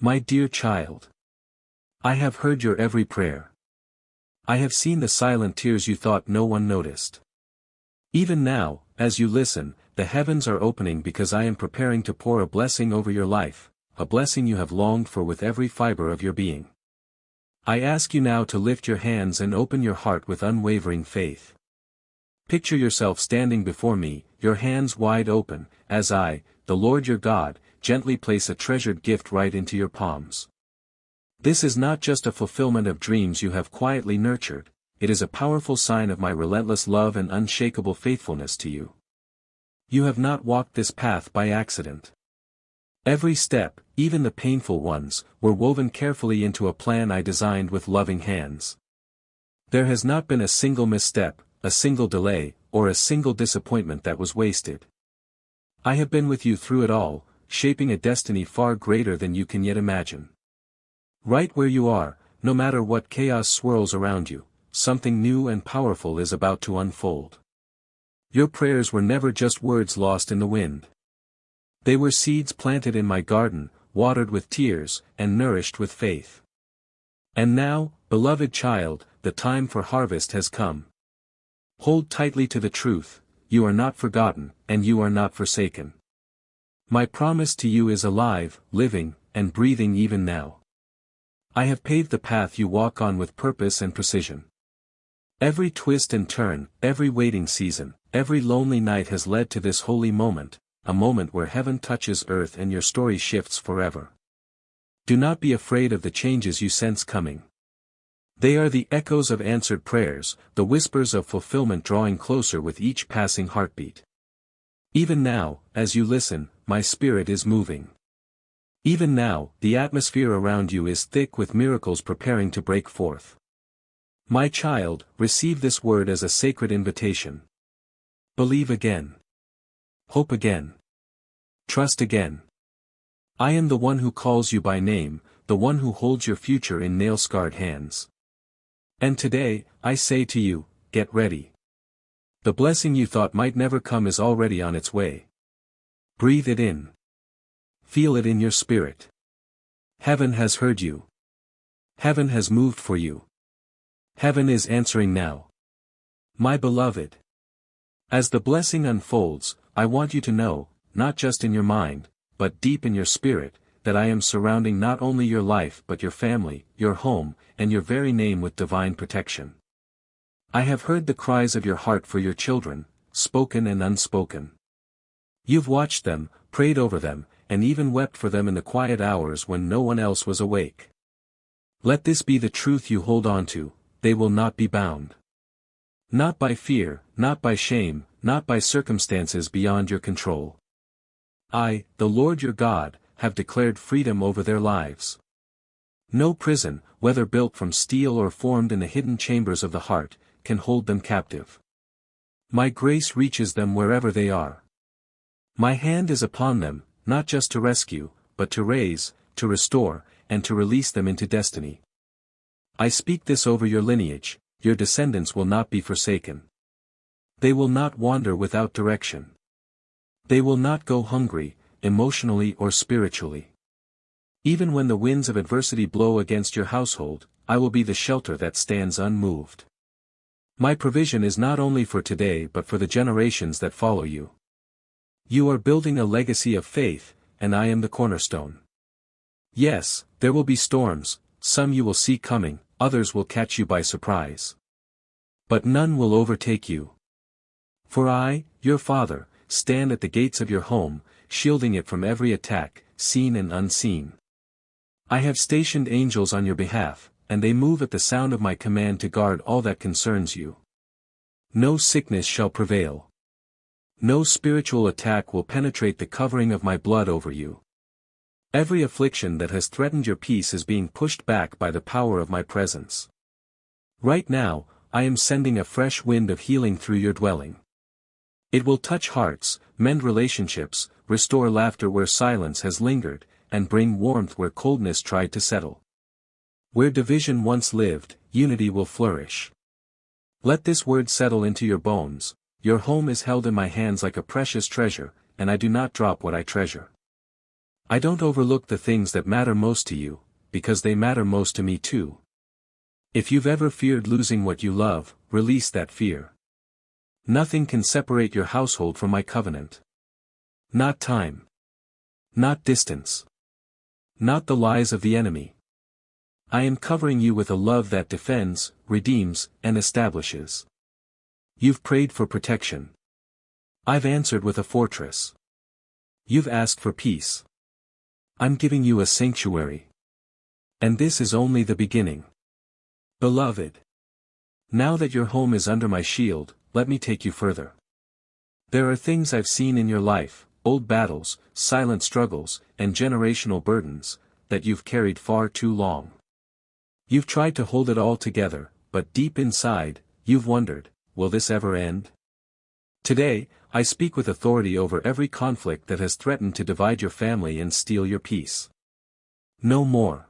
My dear child, I have heard your every prayer. I have seen the silent tears you thought no one noticed. Even now, as you listen, the heavens are opening because I am preparing to pour a blessing over your life, a blessing you have longed for with every fiber of your being. I ask you now to lift your hands and open your heart with unwavering faith. Picture yourself standing before me, your hands wide open, as I, the Lord your God, gently place a treasured gift right into your palms. This is not just a fulfillment of dreams you have quietly nurtured, it is a powerful sign of my relentless love and unshakable faithfulness to you. You have not walked this path by accident. Every step, even the painful ones, were woven carefully into a plan I designed with loving hands. There has not been a single misstep, a single delay, or a single disappointment that was wasted. I have been with you through it all, shaping a destiny far greater than you can yet imagine. Right where you are, no matter what chaos swirls around you, something new and powerful is about to unfold. Your prayers were never just words lost in the wind. They were seeds planted in my garden, watered with tears, and nourished with faith. And now, beloved child, the time for harvest has come. Hold tightly to the truth, you are not forgotten, and you are not forsaken. My promise to you is alive, living, and breathing even now. I have paved the path you walk on with purpose and precision. Every twist and turn, every waiting season, every lonely night has led to this holy moment, a moment where heaven touches earth and your story shifts forever. Do not be afraid of the changes you sense coming. They are the echoes of answered prayers, the whispers of fulfillment drawing closer with each passing heartbeat. Even now, as you listen, my spirit is moving. Even now, the atmosphere around you is thick with miracles preparing to break forth. My child, receive this word as a sacred invitation. Believe again. Hope again. Trust again. I am the one who calls you by name, the one who holds your future in nail-scarred hands. And today, I say to you, get ready. The blessing you thought might never come is already on its way. Breathe it in. Feel it in your spirit. Heaven has heard you. Heaven has moved for you. Heaven is answering now. My beloved. As the blessing unfolds, I want you to know, not just in your mind, but deep in your spirit, that I am surrounding not only your life but your family, your home, and your very name with divine protection. I have heard the cries of your heart for your children, spoken and unspoken. You've watched them, prayed over them, and even wept for them in the quiet hours when no one else was awake. Let this be the truth you hold on to, they will not be bound. Not by fear, not by shame, not by circumstances beyond your control. I, the Lord your God, have declared freedom over their lives. No prison, whether built from steel or formed in the hidden chambers of the heart, can hold them captive. My grace reaches them wherever they are. My hand is upon them, not just to rescue, but to raise, to restore, and to release them into destiny. I speak this over your lineage, your descendants will not be forsaken. They will not wander without direction. They will not go hungry, emotionally or spiritually. Even when the winds of adversity blow against your household, I will be the shelter that stands unmoved. My provision is not only for today but for the generations that follow you. You are building a legacy of faith, and I am the cornerstone. Yes, there will be storms, some you will see coming, others will catch you by surprise. But none will overtake you. For I, your Father, stand at the gates of your home, shielding it from every attack, seen and unseen. I have stationed angels on your behalf, and they move at the sound of my command to guard all that concerns you. No sickness shall prevail. No spiritual attack will penetrate the covering of my blood over you. Every affliction that has threatened your peace is being pushed back by the power of my presence. Right now, I am sending a fresh wind of healing through your dwelling. It will touch hearts, mend relationships, restore laughter where silence has lingered, and bring warmth where coldness tried to settle. Where division once lived, unity will flourish. Let this word settle into your bones. Your home is held in my hands like a precious treasure, and I do not drop what I treasure. I don't overlook the things that matter most to you, because they matter most to me too. If you've ever feared losing what you love, release that fear. Nothing can separate your household from my covenant. Not time. Not distance. Not the lies of the enemy. I am covering you with a love that defends, redeems, and establishes. You've prayed for protection. I've answered with a fortress. You've asked for peace. I'm giving you a sanctuary. And this is only the beginning. Beloved. Now that your home is under my shield, let me take you further. There are things I've seen in your life, old battles, silent struggles, and generational burdens, that you've carried far too long. You've tried to hold it all together, but deep inside, you've wondered, will this ever end? Today, I speak with authority over every conflict that has threatened to divide your family and steal your peace. No more.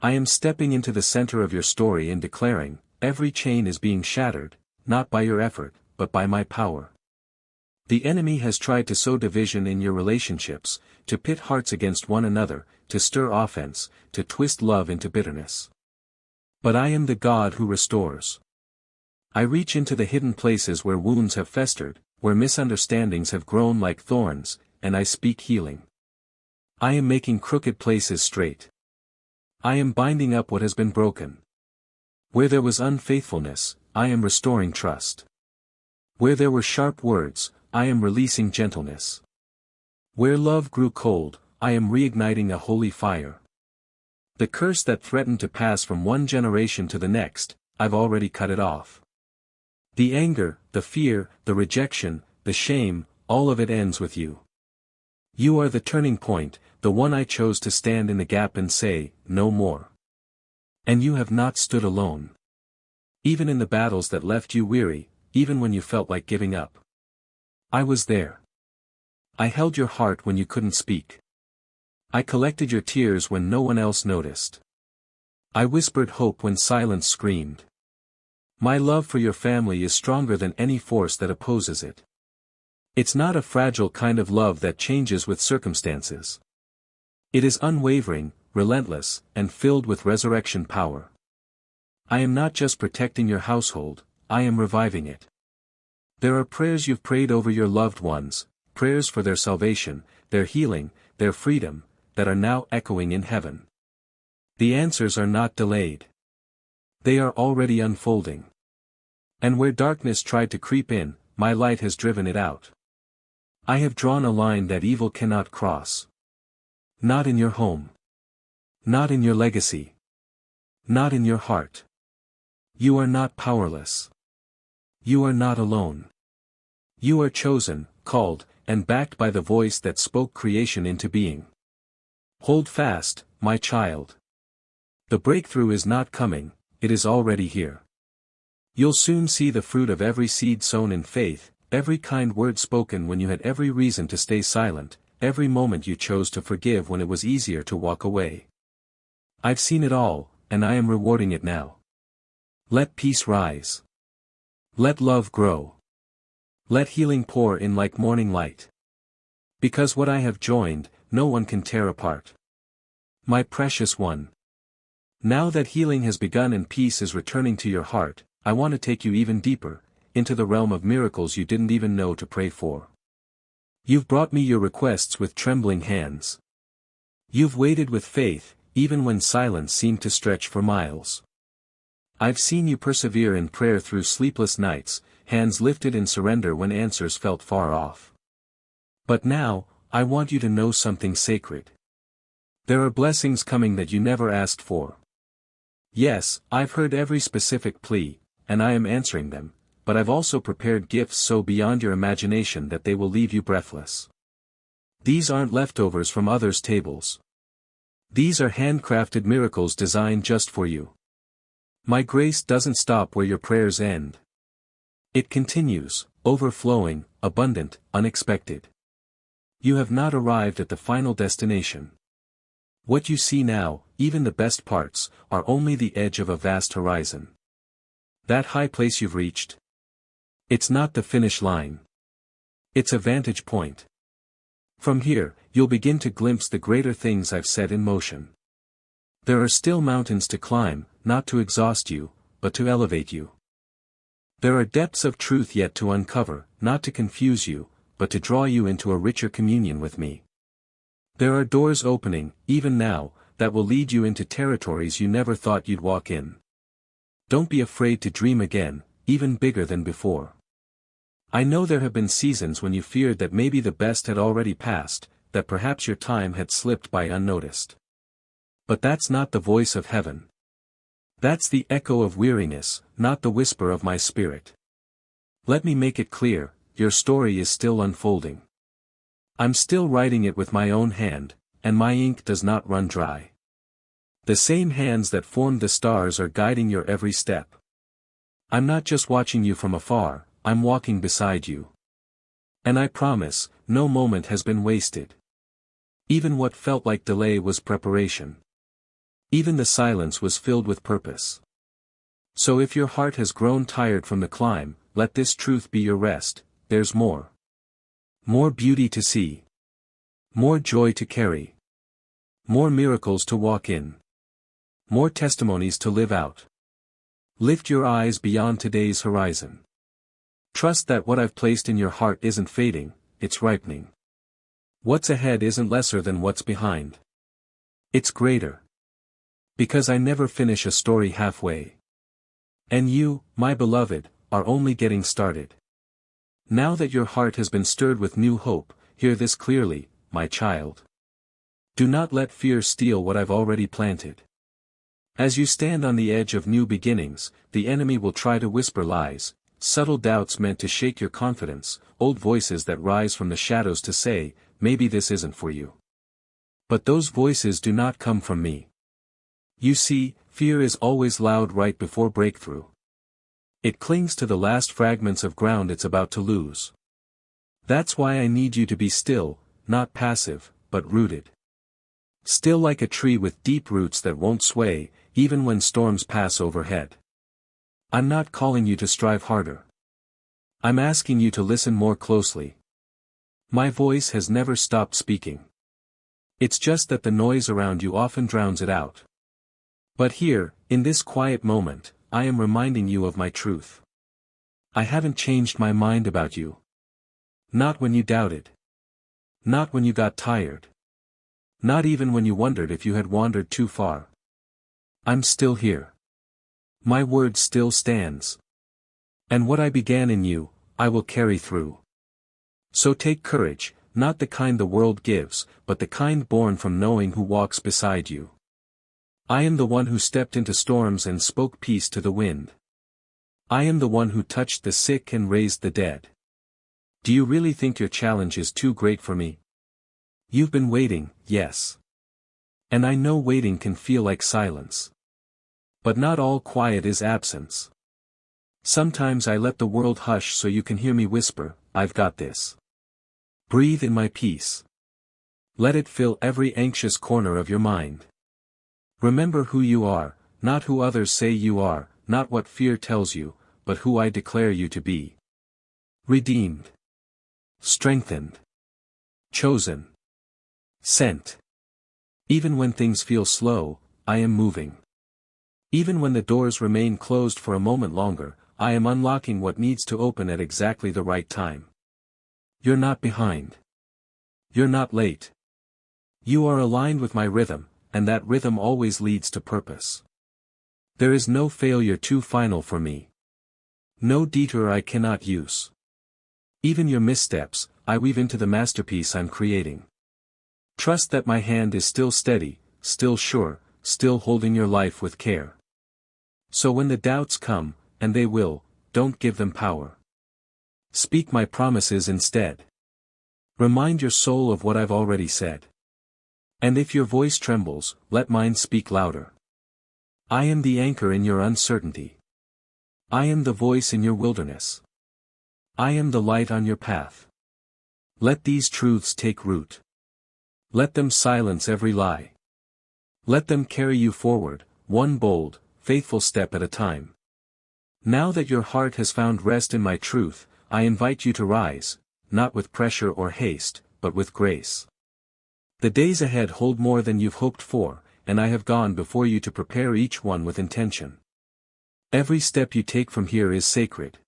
I am stepping into the center of your story and declaring, every chain is being shattered, not by your effort, but by my power. The enemy has tried to sow division in your relationships, to pit hearts against one another, to stir offense, to twist love into bitterness. But I am the God who restores. I reach into the hidden places where wounds have festered, where misunderstandings have grown like thorns, and I speak healing. I am making crooked places straight. I am binding up what has been broken. Where there was unfaithfulness, I am restoring trust. Where there were sharp words, I am releasing gentleness. Where love grew cold, I am reigniting a holy fire. The curse that threatened to pass from one generation to the next, I've already cut it off. The anger, the fear, the rejection, the shame, all of it ends with you. You are the turning point, the one I chose to stand in the gap and say, no more. And you have not stood alone. Even in the battles that left you weary, even when you felt like giving up. I was there. I held your heart when you couldn't speak. I collected your tears when no one else noticed. I whispered hope when silence screamed. My love for your family is stronger than any force that opposes it. It's not a fragile kind of love that changes with circumstances. It is unwavering, relentless, and filled with resurrection power. I am not just protecting your household, I am reviving it. There are prayers you've prayed over your loved ones, prayers for their salvation, their healing, their freedom, that are now echoing in heaven. The answers are not delayed. They are already unfolding. And where darkness tried to creep in, my light has driven it out. I have drawn a line that evil cannot cross. Not in your home. Not in your legacy. Not in your heart. You are not powerless. You are not alone. You are chosen, called, and backed by the voice that spoke creation into being. Hold fast, my child. The breakthrough is not coming, it is already here. You'll soon see the fruit of every seed sown in faith, every kind word spoken when you had every reason to stay silent, every moment you chose to forgive when it was easier to walk away. I've seen it all, and I am rewarding it now. Let peace rise. Let love grow. Let healing pour in like morning light. Because what I have joined, no one can tear apart. My precious one. Now that healing has begun and peace is returning to your heart, I want to take you even deeper, into the realm of miracles you didn't even know to pray for. You've brought me your requests with trembling hands. You've waited with faith, even when silence seemed to stretch for miles. I've seen you persevere in prayer through sleepless nights, hands lifted in surrender when answers felt far off. But now, I want you to know something sacred. There are blessings coming that you never asked for. Yes, I've heard every specific plea, and I am answering them, but I've also prepared gifts so beyond your imagination that they will leave you breathless. These aren't leftovers from others' tables. These are handcrafted miracles designed just for you. My grace doesn't stop where your prayers end. It continues, overflowing, abundant, unexpected. You have not arrived at the final destination. What you see now, even the best parts, are only the edge of a vast horizon. That high place you've reached? It's not the finish line. It's a vantage point. From here, you'll begin to glimpse the greater things I've set in motion. There are still mountains to climb, not to exhaust you, but to elevate you. There are depths of truth yet to uncover, not to confuse you, but to draw you into a richer communion with me. There are doors opening, even now, that will lead you into territories you never thought you'd walk in. Don't be afraid to dream again, even bigger than before. I know there have been seasons when you feared that maybe the best had already passed, that perhaps your time had slipped by unnoticed. But that's not the voice of heaven. That's the echo of weariness, not the whisper of my spirit. Let me make it clear, your story is still unfolding. I'm still writing it with my own hand, and my ink does not run dry. The same hands that formed the stars are guiding your every step. I'm not just watching you from afar, I'm walking beside you. And I promise, no moment has been wasted. Even what felt like delay was preparation. Even the silence was filled with purpose. So if your heart has grown tired from the climb, let this truth be your rest, there's more. More beauty to see. More joy to carry. More miracles to walk in. More testimonies to live out. Lift your eyes beyond today's horizon. Trust that what I've placed in your heart isn't fading, it's ripening. What's ahead isn't lesser than what's behind. It's greater. Because I never finish a story halfway. And you, my beloved, are only getting started. Now that your heart has been stirred with new hope, hear this clearly, my child. Do not let fear steal what I've already planted. As you stand on the edge of new beginnings, the enemy will try to whisper lies, subtle doubts meant to shake your confidence, old voices that rise from the shadows to say, maybe this isn't for you. But those voices do not come from me. You see, fear is always loud right before breakthrough. It clings to the last fragments of ground it's about to lose. That's why I need you to be still, not passive, but rooted. Still like a tree with deep roots that won't sway, even when storms pass overhead. I'm not calling you to strive harder. I'm asking you to listen more closely. My voice has never stopped speaking. It's just that the noise around you often drowns it out. But here, in this quiet moment, I am reminding you of my truth. I haven't changed my mind about you. Not when you doubted. Not when you got tired. Not even when you wondered if you had wandered too far. I'm still here. My word still stands. And what I began in you, I will carry through. So take courage, not the kind the world gives, but the kind born from knowing who walks beside you. I am the one who stepped into storms and spoke peace to the wind. I am the one who touched the sick and raised the dead. Do you really think your challenge is too great for me? You've been waiting, yes. And I know waiting can feel like silence. But not all quiet is absence. Sometimes I let the world hush so you can hear me whisper, I've got this. Breathe in my peace. Let it fill every anxious corner of your mind. Remember who you are, not who others say you are, not what fear tells you, but who I declare you to be. Redeemed. Strengthened. Chosen. Sent. Even when things feel slow, I am moving. Even when the doors remain closed for a moment longer, I am unlocking what needs to open at exactly the right time. You're not behind. You're not late. You are aligned with my rhythm, and that rhythm always leads to purpose. There is no failure too final for me. No detour I cannot use. Even your missteps, I weave into the masterpiece I'm creating. Trust that my hand is still steady, still sure, still holding your life with care. So when the doubts come, and they will, don't give them power. Speak my promises instead. Remind your soul of what I've already said. And if your voice trembles, let mine speak louder. I am the anchor in your uncertainty. I am the voice in your wilderness. I am the light on your path. Let these truths take root. Let them silence every lie. Let them carry you forward, one bold, faithful step at a time. Now that your heart has found rest in my truth, I invite you to rise, not with pressure or haste, but with grace. The days ahead hold more than you've hoped for, and I have gone before you to prepare each one with intention. Every step you take from here is sacred.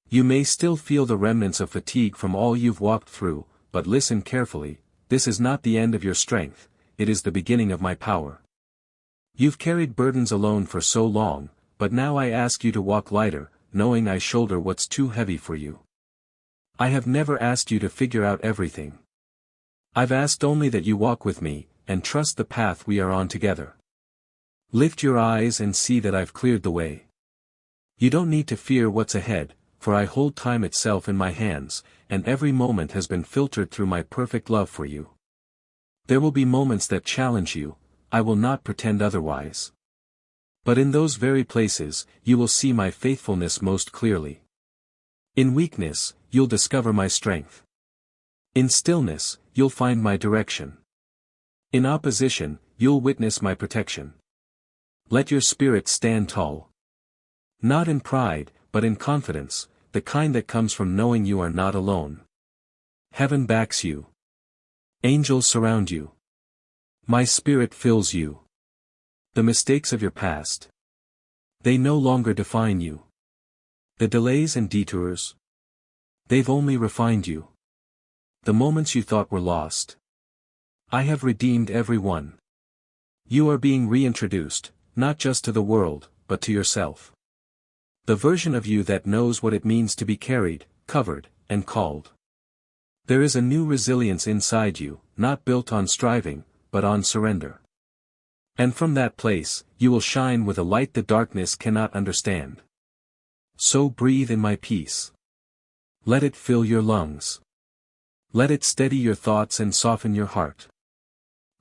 You may still feel the remnants of fatigue from all you've walked through, but listen carefully, this is not the end of your strength, it is the beginning of my power. You've carried burdens alone for so long, but now I ask you to walk lighter, knowing I shoulder what's too heavy for you. I have never asked you to figure out everything. I've asked only that you walk with me, and trust the path we are on together. Lift your eyes and see that I've cleared the way. You don't need to fear what's ahead, for I hold time itself in my hands, and every moment has been filtered through my perfect love for you. There will be moments that challenge you, I will not pretend otherwise. But in those very places, you will see my faithfulness most clearly. In weakness, you'll discover my strength. In stillness, you'll find my direction. In opposition, you'll witness my protection. Let your spirit stand tall. Not in pride, but in confidence, the kind that comes from knowing you are not alone. Heaven backs you. Angels surround you. My spirit fills you. The mistakes of your past. They no longer define you. The delays and detours. They've only refined you. The moments you thought were lost. I have redeemed every one. You are being reintroduced, not just to the world, but to yourself. The version of you that knows what it means to be carried, covered, and called. There is a new resilience inside you, not built on striving, but on surrender. And from that place, you will shine with a light the darkness cannot understand. So breathe in my peace. Let it fill your lungs. Let it steady your thoughts and soften your heart.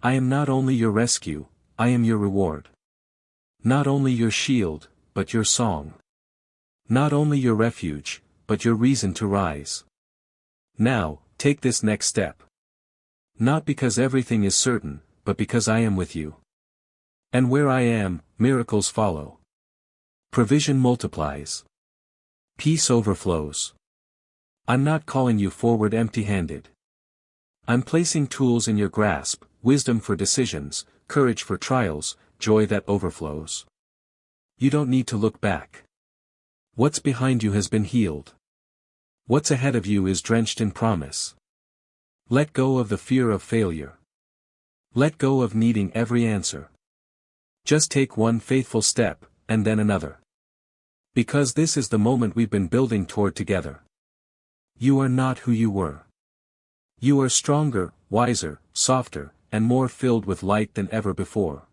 I am not only your rescue, I am your reward. Not only your shield, but your song. Not only your refuge, but your reason to rise. Now, take this next step. Not because everything is certain, but because I am with you. And where I am, miracles follow. Provision multiplies. Peace overflows. I'm not calling you forward empty-handed. I'm placing tools in your grasp, wisdom for decisions, courage for trials, joy that overflows. You don't need to look back. What's behind you has been healed. What's ahead of you is drenched in promise. Let go of the fear of failure. Let go of needing every answer. Just take one faithful step, and then another. Because this is the moment we've been building toward together. You are not who you were. You are stronger, wiser, softer, and more filled with light than ever before.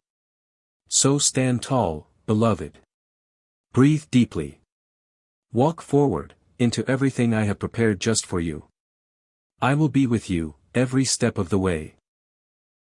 So stand tall, beloved. Breathe deeply. Walk forward, into everything I have prepared just for you. I will be with you, every step of the way.